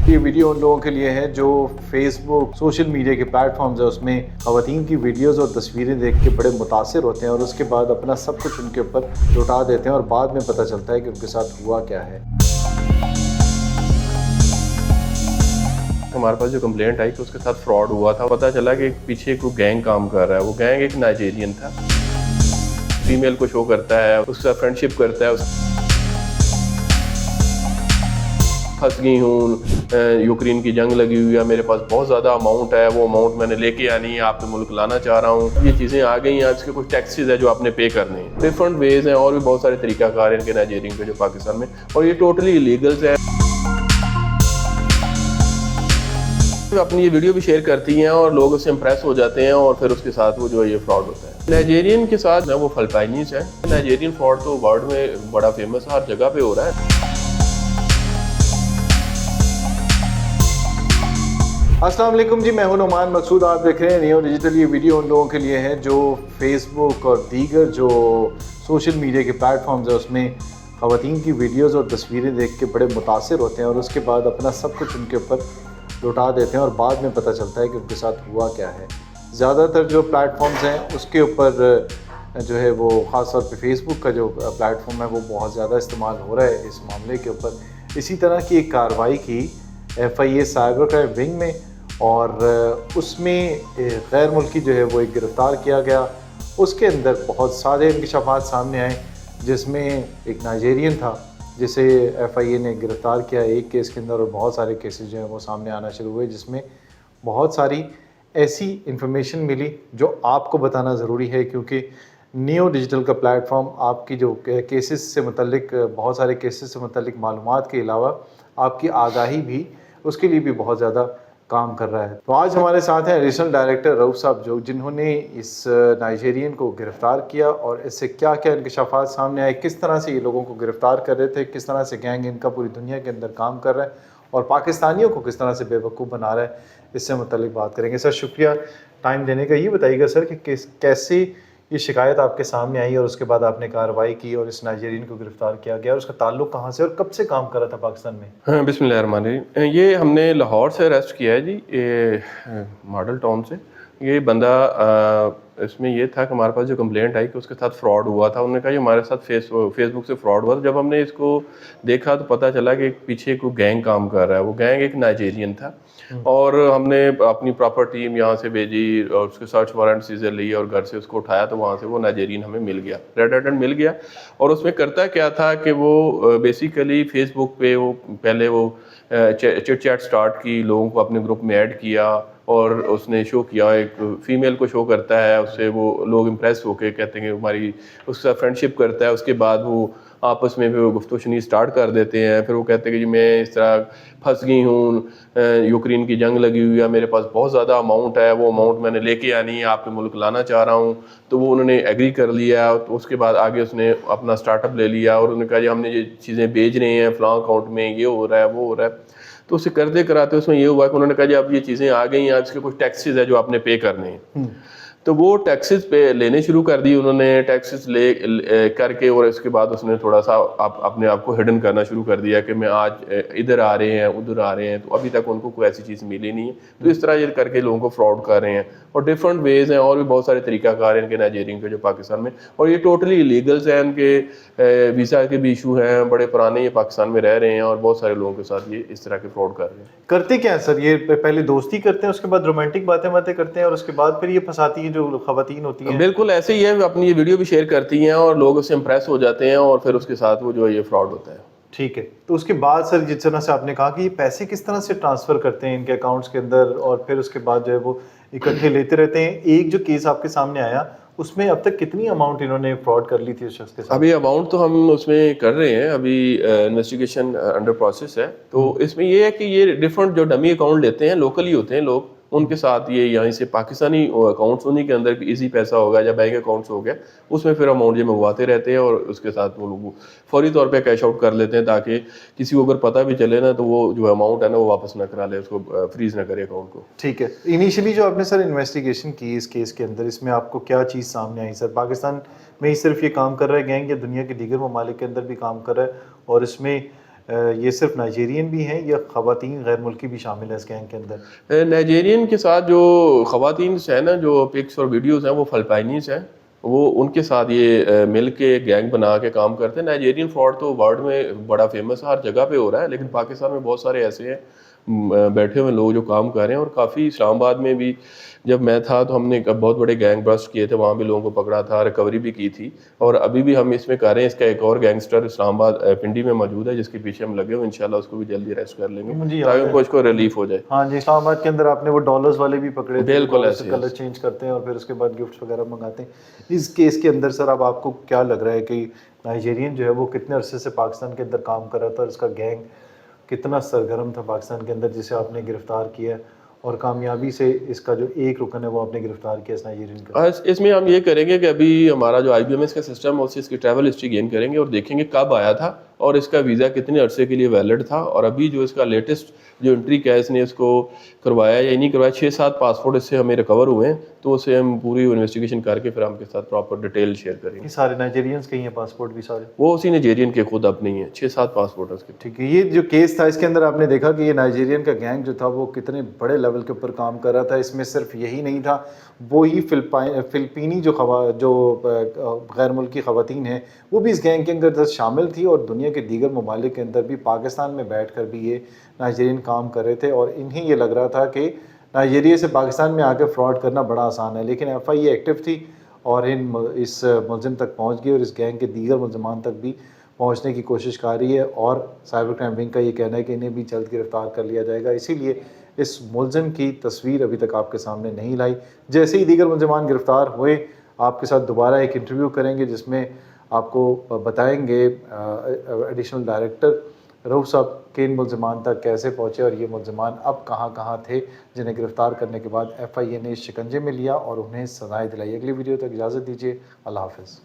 یہ ویڈیو ان لوگوں کے لیے ہے جو فیس بک سوشل میڈیا کے پلیٹ فارمز ہیں، اس میں خواتین کی ویڈیوز اور تصویریں دیکھ کے بڑے متاثر ہوتے ہیں اور اس کے بعد اپنا سب کچھ ان کے اوپر لوٹا دیتے ہیں اور بعد میں پتہ چلتا ہے کہ ان کے ساتھ ہوا کیا ہے۔ ہمارے پاس جو کمپلینٹ آئی کہ اس کے ساتھ فراڈ ہوا تھا، پتہ چلا کہ پیچھے کوئی گینگ کام کر رہا ہے۔ وہ گینگ ایک نائجیرین تھا، فیمیل کو شو کرتا ہے، اس کا فرینڈ شپ کرتا ہے۔ پھنس گئی ہوں، یوکرین کی جنگ لگی ہوئی ہے، میرے پاس بہت زیادہ اماؤنٹ ہے، وہ اماؤنٹ میں نے لے کے آنی ہے، آپ کے ملک لانا چاہ رہا ہوں، یہ چیزیں آ گئی ہیں، اس کے کچھ ٹیکسز ہے جو آپ نے پے کرنے ہیں۔ ڈفرنٹ ویز ہیں اور بھی بہت سارے طریقہ کار ہیں ان کے نائجیرین کے جو پاکستان میں، اور یہ ٹوٹلی ایلیگلز ہے۔ اپنی یہ ویڈیو بھی شیئر کرتی ہیں اور لوگ اس سے امپریس ہو جاتے ہیں اور پھر اس کے ساتھ وہ جو ہے یہ فراڈ ہوتا ہے۔ نائجیرین کے ساتھ وہ فلپائنیز ہیں۔ نائجیرین فراڈ تو ورلڈ میں بڑا فیمس ہے، ہر جگہ پہ ہو رہا ہے۔ السلام علیکم جی، میں ہوں نعمان مقصود، آپ دیکھ رہے ہیں نیو ڈیجیٹل۔ یہ ویڈیو ان لوگوں کے لیے ہے جو فیس بک اور دیگر جو سوشل میڈیا کے پلیٹ فارمز ہیں، اس میں خواتین کی ویڈیوز اور تصویریں دیکھ کے بڑے متاثر ہوتے ہیں اور اس کے بعد اپنا سب کچھ ان کے اوپر لوٹا دیتے ہیں اور بعد میں پتہ چلتا ہے کہ ان کے ساتھ ہوا کیا ہے۔ زیادہ تر جو پلیٹ فارمز ہیں اس کے اوپر جو ہے وہ خاص طور پہ فیس بک کا جو پلیٹ فارم ہے وہ بہت زیادہ استعمال ہو رہا ہے اس معاملے کے اوپر۔ اسی طرح کی ایک کارروائی کی FIA سائبر کرائم ونگ میں، اور اس میں غیر ملکی جو ہے وہ ایک گرفتار کیا گیا۔ اس کے اندر بہت سارے انکشافات سامنے آئے، جس میں ایک نائجیرین تھا جسے FIA نے گرفتار کیا ایک کیس کے اندر، اور بہت سارے کیسز جو ہیں وہ سامنے آنا شروع ہوئے، جس میں بہت ساری ایسی انفارمیشن ملی جو آپ کو بتانا ضروری ہے، کیونکہ نیو ڈیجیٹل کا پلیٹ فارم آپ کی جو کیسز سے متعلق بہت سارے کیسز سے متعلق معلومات کے علاوہ آپ کی آگاہی بھی اس کے لیے بھی بہت زیادہ کام کر رہا ہے۔ تو آج ہمارے ساتھ ہیں ایڈیشنل ڈائریکٹر رؤف صاحب، جنہوں نے اس نائجیرین کو گرفتار کیا اور اس سے کیا کیا انکشافات سامنے آئے، کس طرح سے یہ لوگوں کو گرفتار کر رہے تھے، کس طرح سے گینگ ان کا پوری دنیا کے اندر کام کر رہا ہے اور پاکستانیوں کو کس طرح سے بے وقوف بنا رہا ہے، اس سے متعلق بات کریں گے۔ سر شکریہ ٹائم دینے کا۔ یہ بتائیے گا سر کہ کیسے یہ شکایت آپ کے سامنے آئی اور اس کے بعد آپ نے کارروائی کی اور اس نائجیرین کو گرفتار کیا گیا، اور اس کا تعلق کہاں سے اور کب سے کام کر رہا تھا پاکستان میں؟ ہاں، بسم اللہ الرحمن الرحیم۔ یہ ہم نے لاہور سے اریسٹ کیا ہے جی، ماڈل ٹاؤن سے۔ یہ بندہ اس میں یہ تھا کہ ہمارے پاس جو کمپلینٹ آئی کہ اس کے ساتھ فراڈ ہوا تھا، انہوں نے کہا یہ ہمارے ساتھ فیس بک سے فراڈ ہوا تھا۔ جب ہم نے اس کو دیکھا تو پتہ چلا کہ پیچھے کوئی گینگ کام کر رہا ہے۔ وہ گینگ ایک نائجیرین تھا، اور ہم نے اپنی پراپر ٹیم یہاں سے بھیجی اور اس کے سرچ وارنٹ سیزر لی اور گھر سے اس کو اٹھایا، تو وہاں سے وہ نائجیرین ہمیں مل گیا، ریڈ ہینڈڈ مل گیا۔ اور اس میں کرتا کیا تھا کہ وہ بیسیکلی فیس بک پہ وہ پہلے وہ چٹ چیٹ سٹارٹ کی، لوگوں کو اپنے گروپ میں ایڈ کیا اور اس نے شو کیا، ایک فیمیل کو شو کرتا ہے، اس سے وہ لوگ امپریس ہو کے کہتے ہیں کہ ہماری اس کا فرینڈ شپ کرتا ہے۔ اس کے بعد وہ آپس میں پھر وہ گفتگو شنید اسٹارٹ کر دیتے ہیں۔ پھر وہ کہتے ہیں کہ جی میں اس طرح پھنس گئی ہوں، یوکرین کی جنگ لگی ہوئی ہے، میرے پاس بہت زیادہ اماؤنٹ ہے، وہ اماؤنٹ میں نے لے کے آنی ہے، آپ کے ملک لانا چاہ رہا ہوں۔ تو وہ انہوں نے ایگری کر لیا۔ تو اس کے بعد آگے اس نے اپنا اسٹارٹ اپ لے لیا اور انہوں نے کہا جی ہم نے یہ چیزیں بھیج رہے ہیں فلاں اکاؤنٹ میں، یہ ہو رہا ہے وہ ہو رہا ہے۔ تو اسے کرتے کراتے اس میں یہ ہوا کہ انہوں نے کہا جی اب یہ چیزیں آ گئی ہیں، اس کے کچھ ٹیکسز ہے جو آپ نے پے کرنے ہیں۔ تو وہ ٹیکسز پہ لینے شروع کر دی انہوں نے، ٹیکسز لے کر کے، اور اس کے بعد اس نے تھوڑا سا اپنے آپ کو ہڈن کرنا شروع کر دیا کہ میں آج ادھر آ رہے ہیں ادھر آ رہے ہیں۔ تو ابھی تک ان کو کوئی ایسی چیز ملی نہیں ہے۔ تو اس طرح یہ کر کے لوگوں کو فراڈ کر رہے ہیں، اور ڈفرنٹ ویز ہیں اور بھی بہت سارے طریقہ کار ہیں ان کے نائجیرین کے جو پاکستان میں، اور یہ ٹوٹلی ایلیگلز ہیں۔ ان کے ویزا کے بھی ایشو ہیں، بڑے پرانے یہ پاکستان میں رہ رہے ہیں اور بہت سارے لوگوں کے ساتھ یہ اس طرح کے فراڈ کر رہے ہیں۔ کرتے کیا ہیں سر؟ یہ پہلے دوستی کرتے ہیں، اس کے بعد رومانٹک باتیں کرتے ہیں، اور اس کے بعد پھر یہ پھنساتی ہیں جو خواتین ہوتی ہیں؟ بالکل ایسے ہی ہے، اپنی یہ ویڈیو بھی شیئر کرتی ہیں اور لوگ اس سے امپریس ہو جاتے ہیں اور پھر اس کے ساتھ وہ جو ہے یہ فراڈ ہوتا ہے۔ ٹھیک ہے۔ تو اس کے بعد سر جس طرح سے آپ نے کہا کہ یہ پیسے کس طرح سے ٹرانسفر کرتے ہیں ان کے اکاؤنٹس کے اندر، اور پھر اس کے بعد جو ہے وہ اکٹھے لیتے رہتے ہیں۔ ایک جو کیس آپ کے سامنے آیا اس میں اب تک کتنی اماؤنٹ انہوں نے فراڈ کر لی تھی اس شخص کے ساتھ؟ ابھی اماؤنٹ تو ہم اس میں کر رہے ہیں، ابھی انویسٹیگیشن انڈر پروسیس ہے۔ تو اس میں یہ ہے کہ یہ ڈفرنٹ جو ڈمی اکاؤنٹ لیتے ہیں، لوکلی ہوتے ہیں لوگ، ان کے ساتھ یہ یہیں سے پاکستانی اکاؤنٹس انہیں کے اندر ایزی پیسہ ہوگا یا بینک اکاؤنٹس ہو گیا، اس میں پھر اماؤنٹ یہ منگواتے رہتے ہیں اور اس کے ساتھ وہ لوگ فوری طور پہ کیش آؤٹ کر لیتے ہیں، تاکہ کسی کو اگر پتہ بھی چلے نا تو وہ جو اماؤنٹ ہے نا وہ واپس نہ کرا لے، اس کو فریز نہ کرے اکاؤنٹ کو۔ ٹھیک ہے۔ انیشلی جو آپ نے سر انویسٹیگیشن کی اس کیس کے اندر، اس میں آپ کو کیا چیز سامنے آئی سر؟ پاکستان میں ہی صرف یہ کام کر رہا ہے گینگ، یا دنیا کے دیگر ممالک کے اندر بھی کام کر رہا ہے؟ اور اس میں یہ صرف نائجیرین بھی ہیں یا خواتین غیر ملکی بھی شامل ہیں اس گینگ کے اندر؟ نائجیرین کے ساتھ جو خواتین ہیں نا، جو پکس اور ویڈیوز ہیں، وہ فلپائنیز ہیں، وہ ان کے ساتھ یہ مل کے گینگ بنا کے کام کرتے ہیں۔ نائجیرین فراڈ تو ورلڈ میں بڑا فیمس ہے، ہر جگہ پہ ہو رہا ہے، لیکن پاکستان میں بہت سارے ایسے ہیں بیٹھے ہوئے لوگ جو کام کر رہے ہیں، اور کافی اسلام آباد میں بھی جب میں تھا تو ہم نے بہت بڑے گینگ برسٹ کیے تھے، وہاں بھی لوگوں کو پکڑا تھا، ریکوری بھی کی تھی، اور ابھی بھی ہم اس میں کر رہے ہیں۔ اس کا ایک اور گینگسٹر اسلام آباد پنڈی میں موجود ہے جس کے پیچھے ہم لگے ہوئے، انشاءاللہ اس کو بھی جلدی ریسٹ کر لیں گے تاکہ ان کو اس کو ریلیف ہو جائے۔ ہاں جی، اسلام آباد کے اندر آپ نے وہ ڈالرز والے بھی پکڑے تھے، بالکل ایسے کلر چینج کرتے ہیں اور پھر اس کے بعد گفٹس وغیرہ منگاتے ہیں۔ اس کیس کے اندر سر اب آپ کو کیا لگ رہا ہے کہ نائجیرین جو ہے وہ کتنے عرصے سے پاکستان کے اندر کام کر رہا تھا، اور اس کا گینگ کتنا سرگرم تھا پاکستان کے اندر جسے آپ نے گرفتار کیا، اور کامیابی سے اس کا جو ایک رکن ہے وہ آپ نے گرفتار کیا اس نائجیرین کا؟ اس میں ہم یہ کریں گے کہ ابھی ہمارا جو IBMS کا سسٹم ہے اس سے اس کی ٹریول ہسٹری گین کریں گے اور دیکھیں گے کب آیا تھا اور اس کا ویزا کتنے عرصے کے لیے ویلڈ تھا، اور ابھی جو اس کا لیٹسٹ جو انٹری کیس نے اس کو کروایا یا نہیں کروایا، 6-7 پاسپورٹ اس سے ہمیں ریکور ہوئے ہیں، تو اسے ہم پوری انویسٹیگیشن کر کے پھر ہم کے ساتھ پراپر ڈیٹیل شیئر کریں گے۔ سارے نائجیرینس کے ہی ہیں پاسپورٹ بھی سارے؟ وہ اسی نائجیرین کے خود اپنے ہی ہیں، 6-7 پاسپورٹ اس کے۔ ٹھیک ہے، یہ جو کیس تھا اس کے اندر آپ نے دیکھا کہ یہ نائجیرین کا گینگ جو تھا وہ کتنے بڑے لیول کے اوپر کام کر رہا تھا۔ اس میں صرف یہی نہیں تھا، وہی فلپینی جو غیر ملکی خواتین ہیں وہ بھی اس گینگ کے اندر شامل تھی، اور دنیا کے دیگر ممالک کے اندر بھی پاکستان میں بیٹھ کر بھی یہ نائجیرین کام کر رہے تھے، اور انہیں یہ لگ رہا تھا کہ نائجیریا سے پاکستان میں آ کے فراڈ کرنا بڑا آسان ہے، لیکن FIA ایکٹیو تھی اور اس ملزم تک پہنچ گئی، اور اس گینگ کے دیگر ملزمان تک بھی پہنچنے کی کوشش کر رہی ہے، اور سائبر کرائم ونگ کا یہ کہنا ہے کہ انہیں بھی جلد گرفتار کر لیا جائے گا۔ اسی لیے اس ملزم کی تصویر ابھی تک آپ کے سامنے نہیں لائی۔ جیسے ہی دیگر ملزمان گرفتار ہوئے آپ کے ساتھ دوبارہ ایک انٹرویو کریں گے جس میں آپ کو بتائیں گے ایڈیشنل ڈائریکٹر رؤوف صاحب کہ ان ملزمان تک کیسے پہنچے اور یہ ملزمان اب کہاں کہاں تھے جنہیں گرفتار کرنے کے بعد FIA نے اس شکنجے میں لیا اور انہیں سزائیں دلائی۔ اگلی ویڈیو تک اجازت دیجیے، اللہ حافظ۔